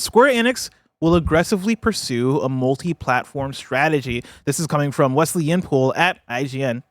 Square Enix will aggressively pursue a multi-platform strategy. This is coming from Wesley Yinpool at IGN.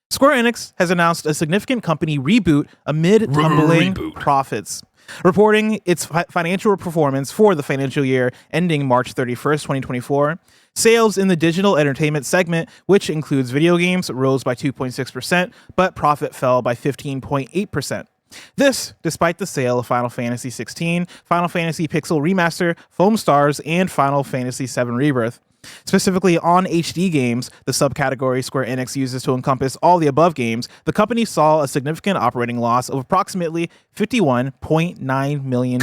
Square Enix has announced a significant company reboot amid tumbling profits. Reporting its financial performance for the financial year ending March 31st, 2024, sales in the digital entertainment segment, which includes video games, rose by 2.6%, but profit fell by 15.8%. This, despite the sale of Final Fantasy XVI, Final Fantasy Pixel Remaster, Foam Stars, and Final Fantasy VII Rebirth. Specifically on HD games, the subcategory Square Enix uses to encompass all the above games, the company saw a significant operating loss of approximately $51.9 million.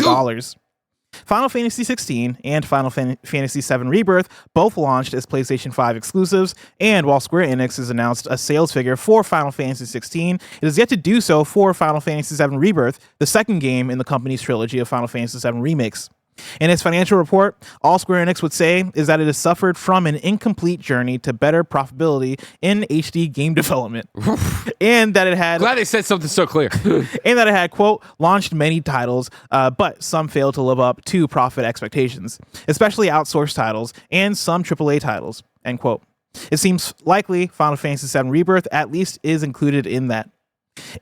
Final Fantasy XVI and Final Fantasy VII Rebirth both launched as PlayStation 5 exclusives, and while Square Enix has announced a sales figure for Final Fantasy XVI, it has yet to do so for Final Fantasy VII Rebirth, the second game in the company's trilogy of Final Fantasy VII remakes. In its financial report, all Square Enix would say is that it has suffered from an incomplete journey to better profitability in HD game development, and that it had... Glad they said something so clear. and that it had, quote, launched many titles, but some failed to live up to profit expectations, especially outsourced titles and some AAA titles, end quote. It seems likely Final Fantasy VII Rebirth at least is included in that.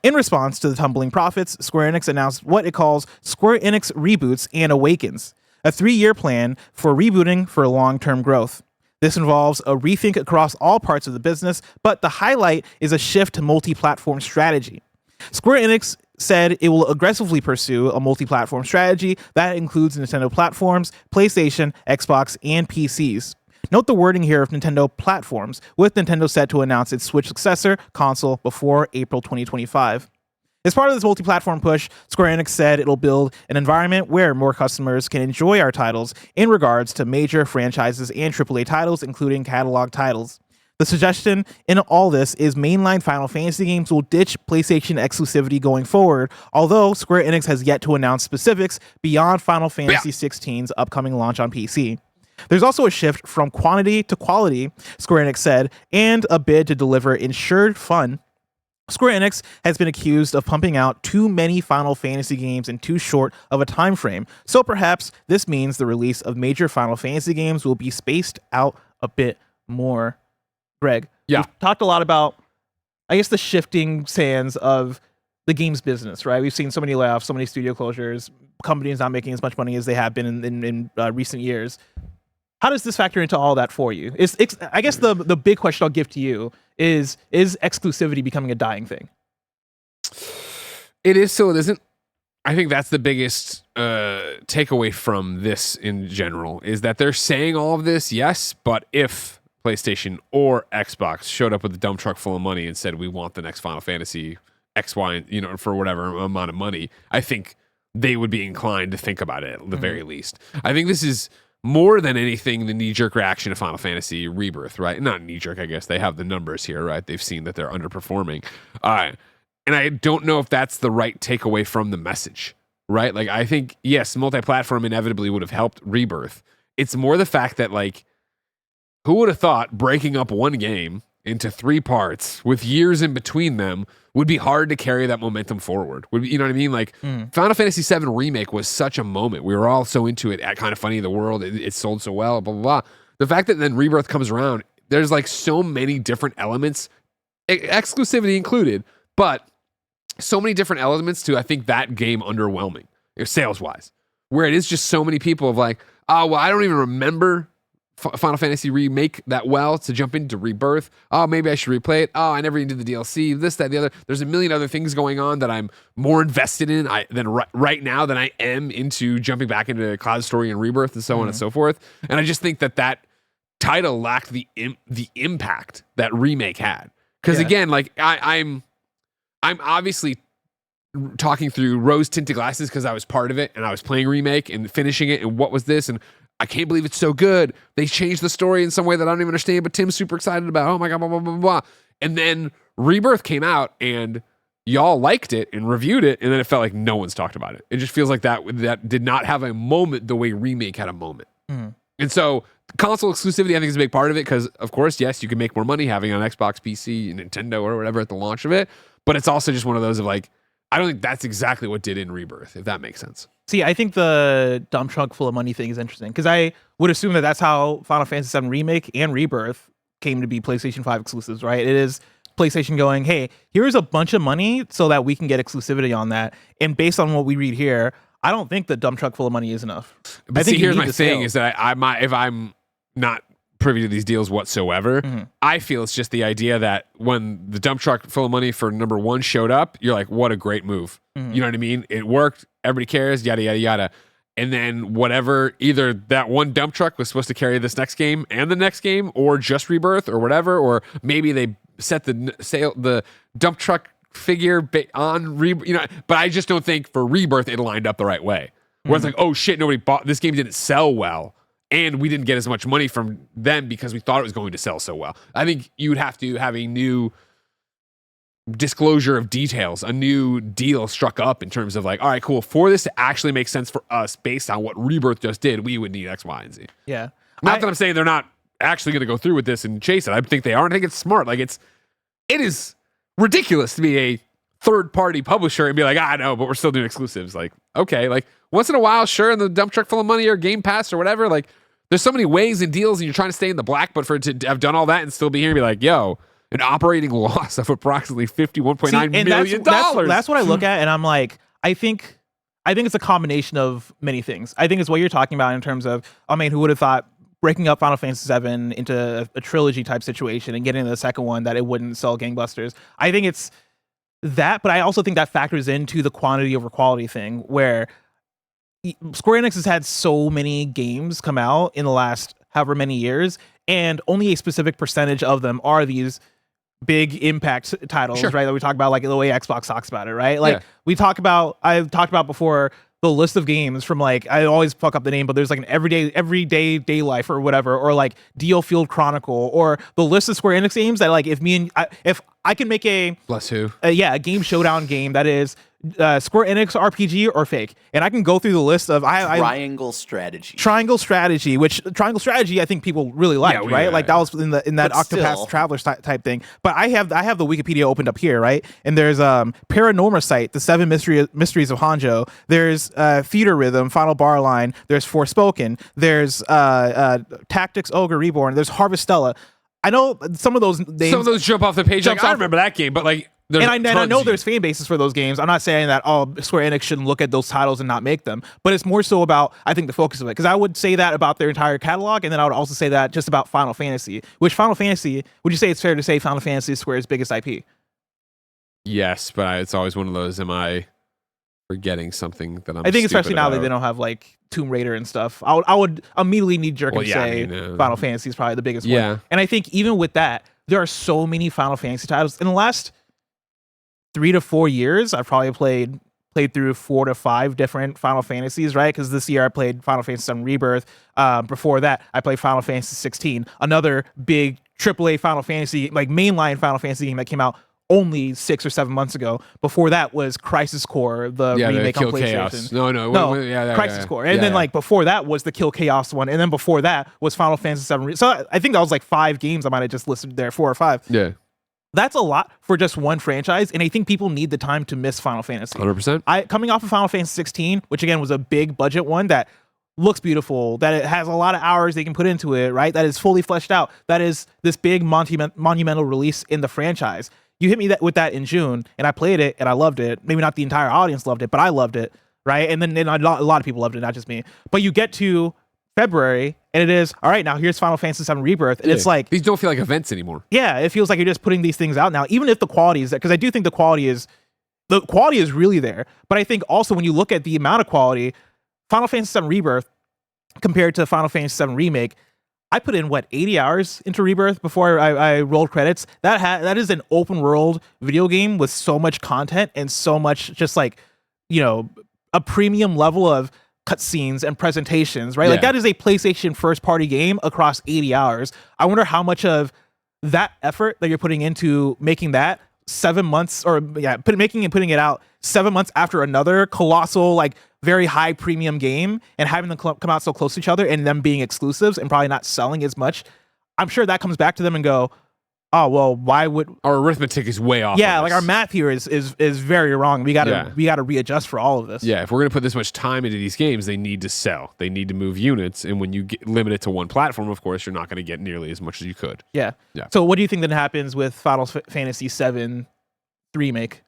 In response to the tumbling profits, Square Enix announced what it calls Square Enix Reboots and Awakens, a 3-year plan for rebooting for long-term growth. This involves a rethink across all parts of the business, but the highlight is a shift to multi-platform strategy. Square Enix said it will aggressively pursue a multi-platform strategy that includes Nintendo platforms, PlayStation, Xbox, and PCs. Note the wording here of Nintendo platforms, with Nintendo set to announce its Switch successor console before April 2025. As part of this multi-platform push, Square Enix said it'll build an environment where more customers can enjoy our titles in regards to major franchises and AAA titles, including catalog titles. The suggestion in all this is mainline Final Fantasy games will ditch PlayStation exclusivity going forward, although Square Enix has yet to announce specifics beyond Final Fantasy XVI's upcoming launch on PC. There's also a shift from quantity to quality, Square Enix said, and a bid to deliver ensured fun. Square Enix has been accused of pumping out too many Final Fantasy games in too short of a time frame, so perhaps this means the release of major Final Fantasy games will be spaced out a bit more. Greg, we've talked a lot about, I guess, the shifting sands of the games business, right? We've seen so many layoffs, so many studio closures, companies not making as much money as they have been in recent years. How does this factor into all that for you? I guess the big question I'll give to you is exclusivity becoming a dying thing? It is, so it isn't. I think that's the biggest takeaway from this in general, is that they're saying all of this, yes, but if PlayStation or Xbox showed up with a dump truck full of money and said, we want the next Final Fantasy X, Y, for whatever amount of money, I think they would be inclined to think about it at the very least. I think this is more than anything the knee-jerk reaction to Final Fantasy Rebirth, right? Not knee-jerk, I guess. They have the numbers here, right? They've seen that they're underperforming. And I don't know if that's the right takeaway from the message, right? Like, I think, yes, multi-platform inevitably would have helped Rebirth. It's more the fact that, like, who would have thought breaking up one game into 3 parts with years in between them would be hard to carry that momentum forward. You know what I mean? Like, Final Fantasy VII Remake was such a moment. We were all so into it at Kind of Funny in the World. It sold so well, blah, blah, blah. The fact that then Rebirth comes around, there's like so many different elements, exclusivity included, but so many different elements to, I think, that game underwhelming, sales-wise, where it is just so many people of like, oh, well, I don't even remember Final Fantasy Remake that well to jump into Rebirth. Oh, maybe I should replay it. Oh, I never even did the DLC, this, that, the other. There's a million other things going on that I'm more invested in than right now than I am into jumping back into Cloud Story and Rebirth and so on and so forth. And I just think that title lacked the impact that Remake had. Because again, like I'm obviously talking through rose-tinted glasses because I was part of it and I was playing Remake and finishing it and what was this, and I can't believe it's so good. They changed the story in some way that I don't even understand, but Tim's super excited about. Oh my God, blah, blah, blah, blah. And then Rebirth came out and y'all liked it and reviewed it, and then it felt like no one's talked about it. It just feels like that did not have a moment the way Remake had a moment. And so console exclusivity, I think, is a big part of it because, of course, yes, you can make more money having an Xbox, PC, Nintendo, or whatever at the launch of it, but it's also just one of those of like, I don't think that's exactly what did in Rebirth, if that makes sense. See, I think the dump truck full of money thing is interesting because I would assume that that's how Final Fantasy VII Remake and Rebirth came to be PlayStation 5 exclusives, right? It is PlayStation going, hey, here's a bunch of money so that we can get exclusivity on that. And based on what we read here, I don't think the dump truck full of money is enough. But I think here's my thing is that if I'm not privy to these deals whatsoever, I feel it's just the idea that when the dump truck full of money for number 1 showed up, you're like, what a great move. You know what I mean? It worked. Everybody cares, yada, yada, yada. And then whatever, either that one dump truck was supposed to carry this next game and the next game, or just Rebirth or whatever, or maybe they set the dump truck figure on but I just don't think for Rebirth it lined up the right way. Where it's like, oh shit, nobody bought this game, didn't sell well, and we didn't get as much money from them because we thought it was going to sell so well. I think you would have to have a new disclosure of details, a new deal struck up in terms of like, all right, cool, for this to actually make sense for us based on what Rebirth just did, we would need X, Y, and Z. Yeah. Not that I'm saying they're not actually going to go through with this and chase it. I think they are, and I think it's smart. Like, it is ridiculous to be a third-party publisher and be like, I know, but we're still doing exclusives. Like, okay, like once in a while, sure, in the dump truck full of money or Game Pass or whatever, like there's so many ways and deals and you're trying to stay in the black, but for it to have done all that and still be here and be like, yo, an operating loss of approximately $51.9 million. That's what I look at, and I'm like, I think it's a combination of many things. I think it's what you're talking about in terms of, I mean, who would have thought breaking up Final Fantasy VII into a trilogy type situation and getting to the second one that it wouldn't sell gangbusters. I think it's that, but I also think that factors into the quantity over quality thing, where Square Enix has had so many games come out in the last however many years, and only a specific percentage of them are these big impact titles, right? That we talk about, like the way Xbox talks about it, right? Like I've talked about before, the list of games from, like, I always fuck up the name, but there's like an everyday day life or whatever, or like Deal Field Chronicle, or the list of Square Enix games that, like, if I can make a game showdown game that is Square Enix RPG or fake, and I can go through the list of Triangle Strategy, which Triangle Strategy I think people really liked, right? Like that was in that Octopath Traveler type thing. But I have the Wikipedia opened up here, right? And there's Paranormal Site, The Seven Mysteries of Hanjo. There's Theater Rhythm, Final Bar Line. There's Forspoken. There's Tactics Ogre Reborn. There's Harvestella. I know some of those names. Some of those jump off the page. Like, I remember that game, but like. And I know there's fan bases for those games. I'm not saying that Square Enix shouldn't look at those titles and not make them, but it's more so about, I think, the focus of it. Because I would say that about their entire catalog, and then I would also say that just about Final Fantasy. Which Final Fantasy, would you say it's fair to say Final Fantasy is Square's biggest IP? Yes, but it's always one of those, am I forgetting something that I think especially now that they don't have like Tomb Raider and stuff, I would immediately knee jerk and say Final Fantasy is probably the biggest one. And I think even with that, there are so many Final Fantasy titles in the last 3 to 4 years. I've probably played through 4 to 5 different Final Fantasies, right? Because this year I played Final Fantasy VII Rebirth. Before that, I played Final Fantasy 16, another big AAA Final Fantasy, like mainline Final Fantasy game that came out only 6 or 7 months ago. Before that was Crisis Core, the remake on PlayStation. Chaos. Crisis Core. And then like before that was the Kill Chaos one, and then before that was Final Fantasy VII. So I think that was like 5 games I might have just listed there, 4 or 5. Yeah. That's a lot for just one franchise, and I think people need the time to miss Final Fantasy. 100%. Coming off of Final Fantasy 16, which again was a big budget one that looks beautiful, that it has a lot of hours they can put into it, right? That is fully fleshed out. That is this big monumental release in the franchise. You hit me with that in June, and I played it, and I loved it. Maybe not the entire audience loved it, but I loved it, right? And then a lot of people loved it, not just me. But you get to February, and it is, all right, now here's Final Fantasy VII Rebirth, and it's like, these don't feel like events anymore. Yeah, it feels like you're just putting these things out now, even if the quality is there, because I do think the quality is really there. But I think also when you look at the amount of quality, Final Fantasy VII Rebirth compared to Final Fantasy VII Remake, I put in 80 hours into Rebirth before I rolled credits. That is an open world video game with so much content and so much just like, a premium level of cutscenes and presentations, right? Like that is a PlayStation first party game across 80 hours. I wonder how much of that effort that you're putting into making that 7 months putting it out 7 months after another colossal, like very high premium game, and having them come out so close to each other and them being exclusives and probably not selling as much. I'm sure that comes back to them and go, oh well, why would Our arithmetic is way off. yeah, on like this. our math here is very wrong. We gotta Yeah. we gotta readjust for all of this. Yeah, if we're going to put this much time into these games, they need to sell. They need to move units. And when you limit it to one platform, of course, you're not going to get nearly as much as you could. Yeah. Yeah. So what do you think then happens with Final Fantasy VII remake?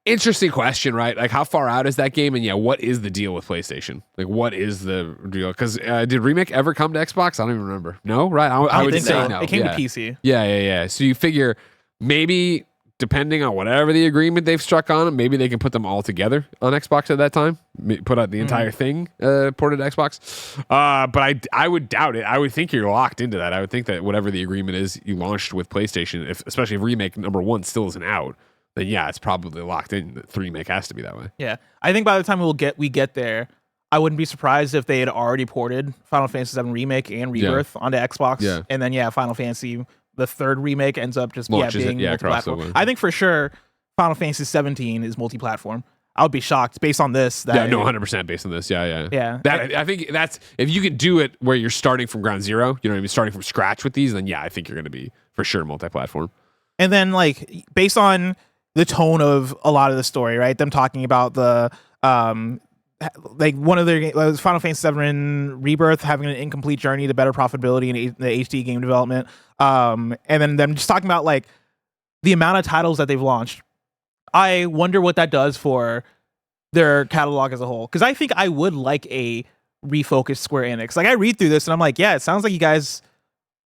Interesting question, right? Like, how far out is that game? And yeah, what is the deal with PlayStation? Like, what is the deal? Because did Remake ever come to Xbox? I don't even remember. No, right? I I would think say so. no. It came yeah. to PC. Yeah. So you figure maybe depending on whatever the agreement they've struck on, maybe they can put them all together on Xbox at that time. Put out the entire thing ported to Xbox. But I would doubt it. I would think you're locked into that. I would think that whatever the agreement is you launched with PlayStation, especially if Remake #1 still isn't out, then yeah, it's probably locked in. The remake has to be that way. Yeah. I think by the time we get there, I wouldn't be surprised if they had already ported Final Fantasy VII Remake and Rebirth onto Xbox. Yeah. And then Final Fantasy the third remake ends up just Launches being it, multi-platform. crossover. I think for sure Final Fantasy 17 is multi-platform. I would be shocked based on this. That 100% based on this. Yeah. Yeah. I think that's if you could do it where you're starting from ground zero, you know what I mean, starting from scratch with these, then yeah, I think you're going to be for sure multi-platform. And then like based on the tone of a lot of the story, right? Them talking about the like one of their Final Fantasy VII Rebirth having an incomplete journey to better profitability in the HD game development, and then them just talking about like the amount of titles that they've launched. I wonder what that does for their catalog as a whole, because I think I would like a refocused Square Enix. Like I read through this and I'm like, yeah, it sounds like you guys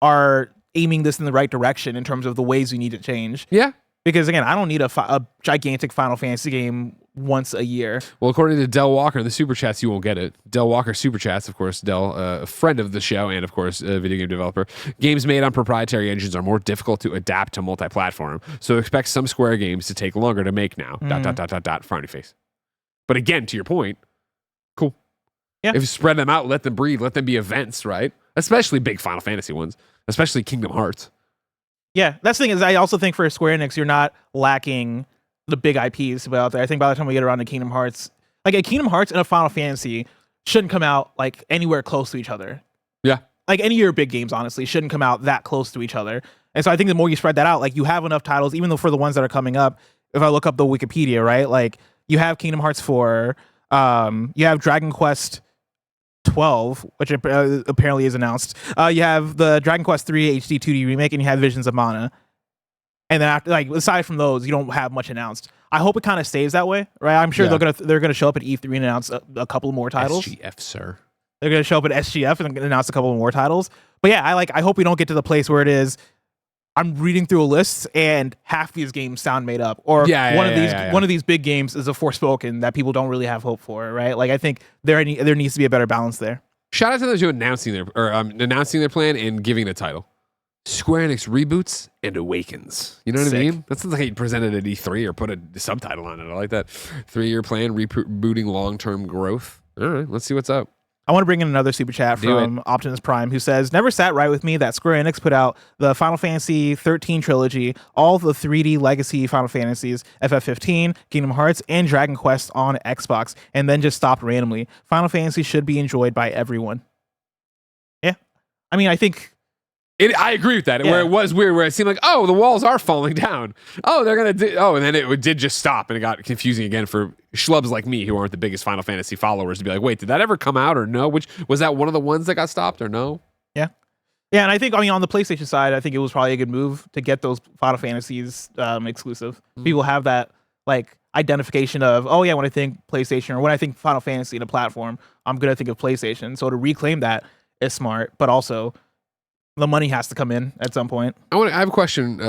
are aiming this in the right direction in terms of the ways we need to change. Yeah. Because again, I don't need a gigantic Final Fantasy game once a year. Well, according to Del Walker in the Super Chats, you won't get it. Del Walker Super Chats, of course, Del, a friend of the show and, of course, a video game developer. Games made on proprietary engines are more difficult to adapt to multi-platform, so expect some Square games to take longer to make now. ... Frowny face. But again, to your point, cool. Yeah. If you spread them out, let them breathe, let them be events, right? Especially big Final Fantasy ones, especially Kingdom Hearts. Yeah, that's the thing is I also think for Square Enix, you're not lacking the big IPs out there. I think by the time we get around to Kingdom Hearts, like a Kingdom Hearts and a Final Fantasy shouldn't come out like anywhere close to each other. Yeah. Like any of your big games, honestly, shouldn't come out that close to each other. And so I think the more you spread that out, like you have enough titles, even though for the ones that are coming up, if I look up the Wikipedia, right, like you have Kingdom Hearts 4, you have Dragon Quest 12, which apparently is announced. You have the Dragon Quest 3 HD 2D remake, and you have Visions of Mana. And then after, like aside from those, you don't have much announced. I hope it kind of stays that way, right? I'm sure they're gonna show up at E3 and announce a couple more titles. SGF, sir. They're gonna show up at SGF and announce a couple more titles. But yeah, I hope we don't get to the place where it is. I'm reading through a list and half these games sound made up, or one of these big games is a Forspoken that people don't really have hope for, right? Like I think there needs to be a better balance there. Shout out to those who announcing their plan and giving the title. Square Enix reboots and awakens. You know what I mean? That sounds like he presented at E3 or put a subtitle on it. I like that. 3-year plan, rebooting long-term growth. All right, let's see what's up. I want to bring in another super chat from Optimus Prime, who says, never sat right with me that Square Enix put out the Final Fantasy 13 trilogy, all the 3D legacy Final Fantasies, FF15, Kingdom Hearts, and Dragon Quest on Xbox, and then just stopped randomly. Final Fantasy should be enjoyed by everyone. Yeah. I mean, I think... I agree with that. Yeah. Where it was weird, where it seemed like, oh, the walls are falling down. Oh, they're going to and then it did just stop, and it got confusing again for schlubs like me who aren't the biggest Final Fantasy followers to be like, wait, did that ever come out or no? Which was that one of the ones that got stopped or no? Yeah. Yeah, and I think, on the PlayStation side, I think it was probably a good move to get those Final Fantasies exclusive. People have that, like, identification of, oh yeah, when I think PlayStation or when I think Final Fantasy in a platform, I'm going to think of PlayStation. So to reclaim that is smart, but also... the money has to come in at some point. I have a question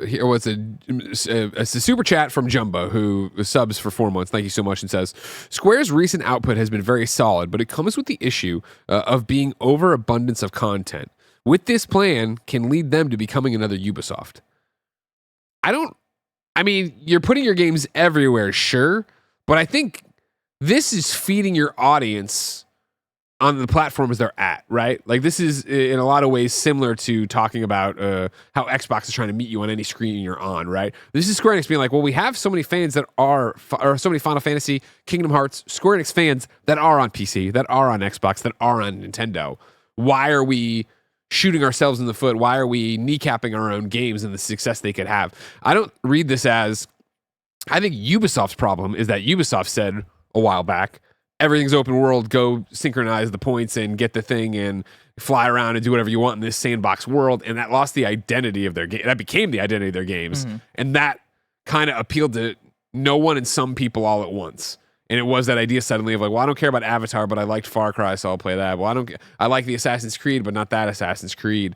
here. It's a super chat from Jumbo, who subs for 4 months. Thank you so much. And says, Square's recent output has been very solid, but it comes with the issue of being overabundance of content. With this plan, can lead them to becoming another Ubisoft. I mean, you're putting your games everywhere, sure, but I think this is feeding your audience on the platforms they're at, right? Like this is in a lot of ways similar to talking about how Xbox is trying to meet you on any screen you're on, right? This is Square Enix being like, well, we have so many fans that are, or so many Final Fantasy, Kingdom Hearts, Square Enix fans that are on PC, that are on Xbox, that are on Nintendo. Why are we shooting ourselves in the foot? Why are we kneecapping our own games and the success they could have? I don't read this as, I think Ubisoft's problem is that Ubisoft said a while back, everything's open world, go synchronize the points and get the thing and fly around and do whatever you want in this sandbox world. And that lost the identity of their game. That became the identity of their games. And that kind of appealed to no one and some people all at once. And it was that idea suddenly of like, well, I don't care about Avatar, but I liked Far Cry, so I'll play that. Well, I like the Assassin's Creed, but not that Assassin's Creed.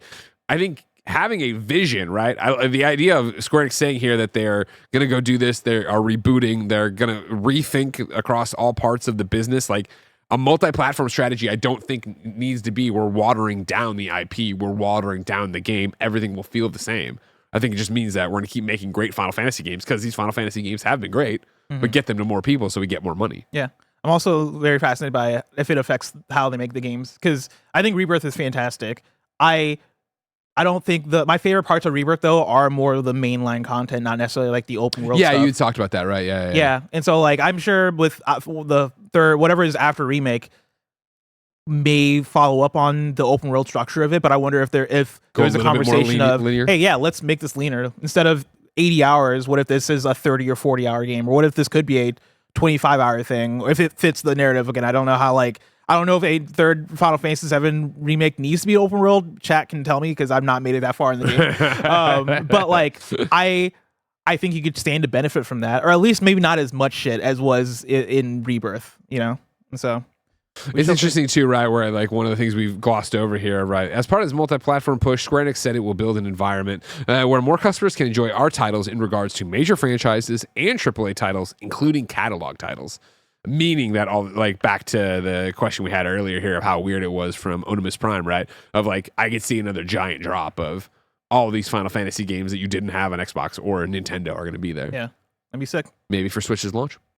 I think having a vision, right? The idea of Square Enix saying here that they're going to go do this, they are rebooting, they're going to rethink across all parts of the business. Like a multi-platform strategy, I don't think needs to be we're watering down the IP, we're watering down the game. Everything will feel the same. I think it just means that we're going to keep making great Final Fantasy games because these Final Fantasy games have been great, but get them to more people so we get more money. Yeah. I'm also very fascinated by if it affects how they make the games, because I think Rebirth is fantastic. I don't think my favorite parts of Rebirth though are more of the mainline content, not necessarily like the open world. Yeah, stuff. you talked about that, right? Yeah. And so like I'm sure with the third, whatever is after Remake, may follow up on the open world structure of it, but I wonder if there's a conversation of linear. Hey, yeah, let's make this leaner. Instead of 80 hours, what if this is a 30 or 40 hour game, or what if this could be a 25-hour thing, or if it fits the narrative. Again, I don't know if a third Final Fantasy VII remake needs to be open world. Chat can tell me because I've not made it that far in the game. But like I think you could stand to benefit from that, or at least maybe not as much shit as was in Rebirth, And so it's interesting too, right? Where like one of the things we've glossed over here, right? As part of this multi-platform push, Square Enix said it will build an environment where more customers can enjoy our titles in regards to major franchises and AAA titles, including catalog titles. Meaning that all like back to the question we had earlier here of how weird it was from Onimus Prime, right? Of like I could see another giant drop of all of these Final Fantasy games that you didn't have on Xbox or Nintendo are going to be there. Yeah, that'd be sick. Maybe for Switch's launch.